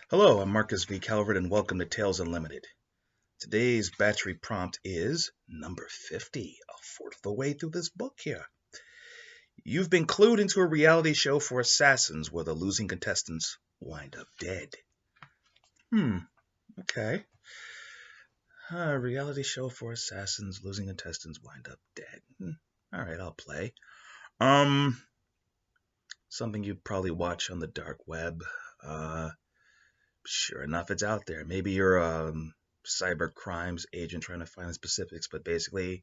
Hello, I'm Marcus V. Calvert, and welcome to Tales Unlimited. Today's Batchery prompt is number 50, a fourth of the way through this book here. You've been clued into a reality show for assassins where the losing contestants wind up dead. Okay. A reality show for assassins, losing contestants wind up dead. All right, I'll play. Something you probably watch on the dark web. Sure enough, it's out there. Maybe you're a cyber crimes agent trying to find the specifics, but basically,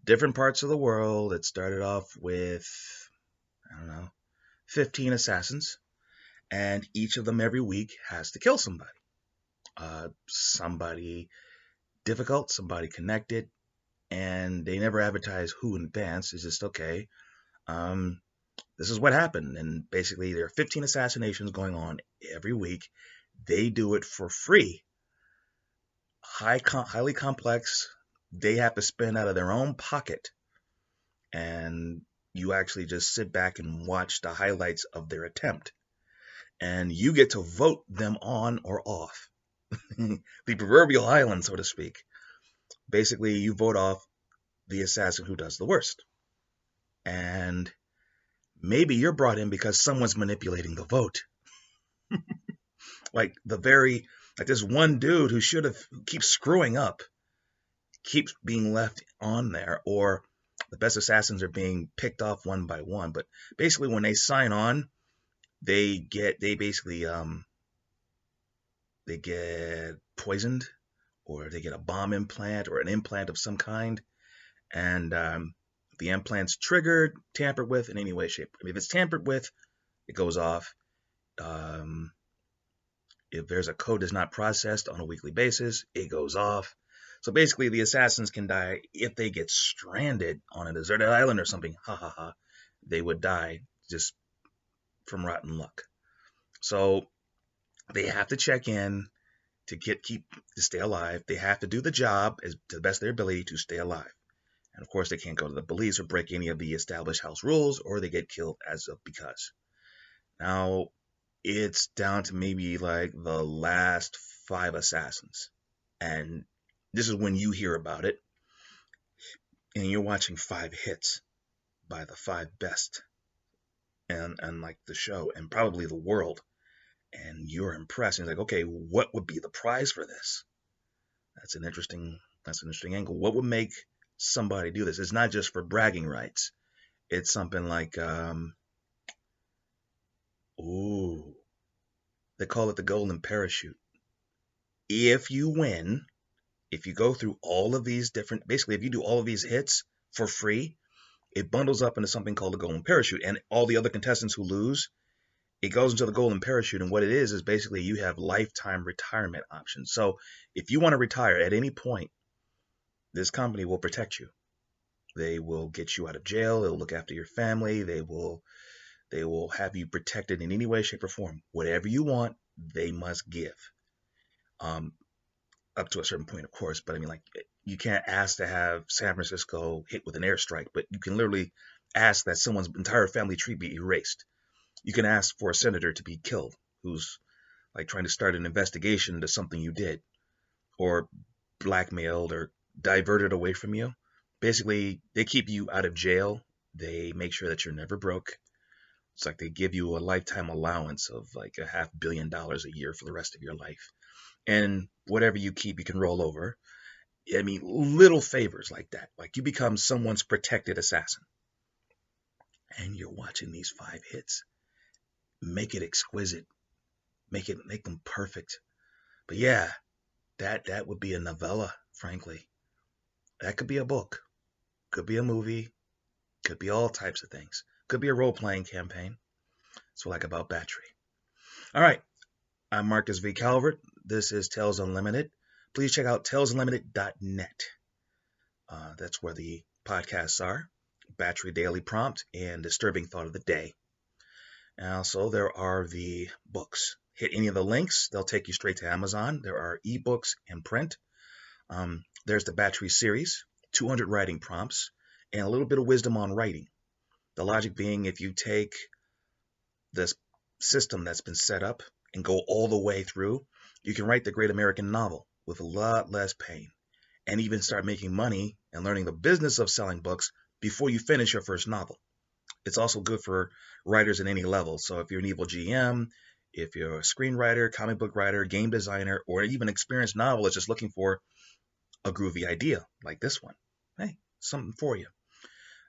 different parts of the world. It started off with, I don't know, 15 assassins, and each of them every week has to kill somebody. Somebody difficult, somebody connected, and they never advertise who in advance. It's just, okay, this is what happened. And basically, there are 15 assassinations going on every week. They do it for free. Highly complex. They have to spend out of their own pocket. And you actually just sit back and watch the highlights of their attempt. And you get to vote them on or off. The proverbial island, so to speak. Basically, you vote off the assassin who does the worst. And maybe you're brought in because someone's manipulating the vote. Like this one dude who keeps screwing up, keeps being left on there, or the best assassins are being picked off one by one. But basically, when they sign on, they get poisoned, or they get a bomb implant or an implant of some kind, and the implant's triggered, tampered with in any way, shape. I mean, if it's tampered with, it goes off. If there's a code that's not processed on a weekly basis, it goes off. So basically, the assassins can die if they get stranded on a deserted island or something. Ha ha ha. They would die just from rotten luck. So they have to check in to stay alive. They have to do the job to the best of their ability to stay alive. And of course, they can't go to the police or break any of the established house rules, or they get killed because. Now, it's down to maybe like the last 5 assassins. And this is when you hear about it. And you're watching 5 hits by the 5 best. And like the show and probably the world. And you're impressed. And you're like, okay, what would be the prize for this? That's an interesting angle. What would make somebody do this? It's not just for bragging rights. It's something like, they call it the golden parachute. If you win, if you go through all of these basically, if you do all of these hits for free, it bundles up into something called the golden parachute. And all the other contestants who lose, it goes into the golden parachute. And what it is basically you have lifetime retirement options. So if you want to retire at any point, this company will protect you. They will get you out of jail. They'll look after your family. They will have you protected in any way, shape, or form. Whatever you want, they must give. Up to a certain point, of course, but I mean, like, you can't ask to have San Francisco hit with an airstrike, but you can literally ask that someone's entire family tree be erased. You can ask for a senator to be killed who's like trying to start an investigation into something you did, or blackmailed or diverted away from you. Basically, they keep you out of jail. They make sure that you're never broke. It's like they give you a lifetime allowance of like $500 million a year for the rest of your life. And whatever you keep, you can roll over. I mean, little favors like that. Like you become someone's protected assassin. And you're watching these 5 hits. Make it exquisite. Make them perfect. But yeah, that would be a novella, frankly. That could be a book. Could be a movie. Could be all types of things. Could be a role-playing campaign. That's what I like about Batchery. All right. I'm Marcus V. Calvert. This is Tales Unlimited. Please check out talesunlimited.net. That's where the podcasts are. Batchery Daily Prompt and Disturbing Thought of the Day. And also, there are the books. Hit any of the links. They'll take you straight to Amazon. There are ebooks and print. There's the Batchery series, 200 writing prompts, and a little bit of wisdom on writing. The logic being, if you take this system that's been set up and go all the way through, you can write the great American novel with a lot less pain and even start making money and learning the business of selling books before you finish your first novel. It's also good for writers at any level. So if you're an evil GM, if you're a screenwriter, comic book writer, game designer, or even experienced novelist just looking for a groovy idea like this one, hey, something for you.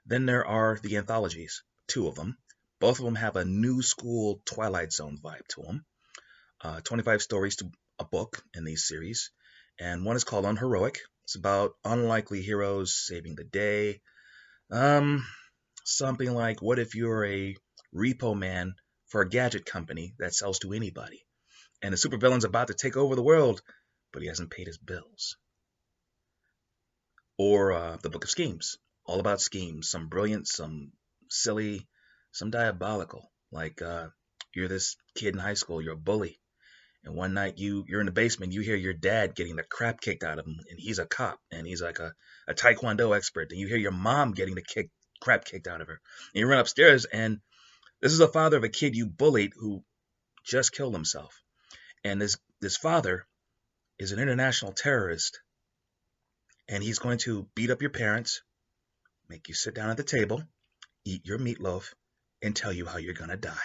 Then there are the anthologies, two of them. Both of them have a new school Twilight Zone vibe to them. 25 stories to a book in these series. And one is called Unheroic. It's about unlikely heroes saving the day. Something like, what if you're a repo man for a gadget company that sells to anybody? And the supervillain's about to take over the world, but he hasn't paid his bills. Or the Book of Schemes, all about schemes, some brilliant, some silly, some diabolical. Like you're this kid in high school, you're a bully, and one night you're in the basement, you hear your dad getting the crap kicked out of him, and he's a cop, and he's like a taekwondo expert, and you hear your mom getting the crap kicked out of her, and you run upstairs, and this is the father of a kid you bullied who just killed himself, and this father is an international terrorist, and he's going to beat up your parents, make you sit down at the table, eat your meatloaf, and tell you how you're going to die.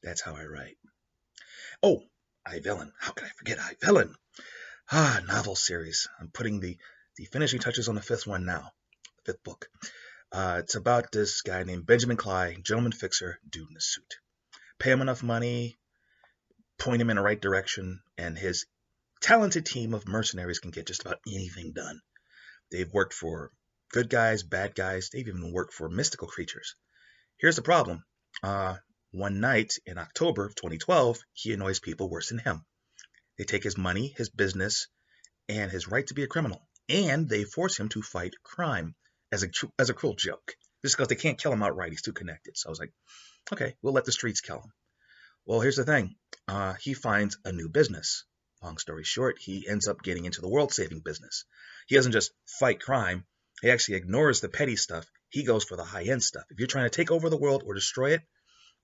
That's how I write. Oh, iVillain. How could I forget iVillain? Novel series. I'm putting the finishing touches on the fifth one now. Fifth book. It's about this guy named Benjamin Clyde, gentleman fixer, dude in a suit. Pay him enough money, point him in the right direction, and his talented team of mercenaries can get just about anything done. They've worked for good guys, bad guys. They've even worked for mystical creatures. Here's the problem. One night in October of 2012, he annoys people worse than him. They take his money, his business, and his right to be a criminal, and they force him to fight crime as a cruel joke. Just because they can't kill him outright, he's too connected. So I was like, okay, we'll let the streets kill him. Well, here's the thing. He finds a new business. Long story short, he ends up getting into the world-saving business. He doesn't just fight crime. He actually ignores the petty stuff. He goes for the high-end stuff. If you're trying to take over the world or destroy it,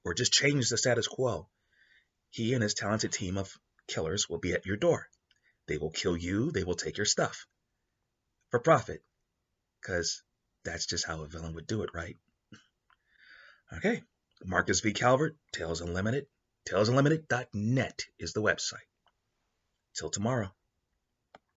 or just change the status quo, he and his talented team of killers will be at your door. They will kill you. They will take your stuff for profit, because that's just how a villain would do it, right? Okay. Marcus V. Calvert, Tales Unlimited. TalesUnlimited.net is the website. Till tomorrow.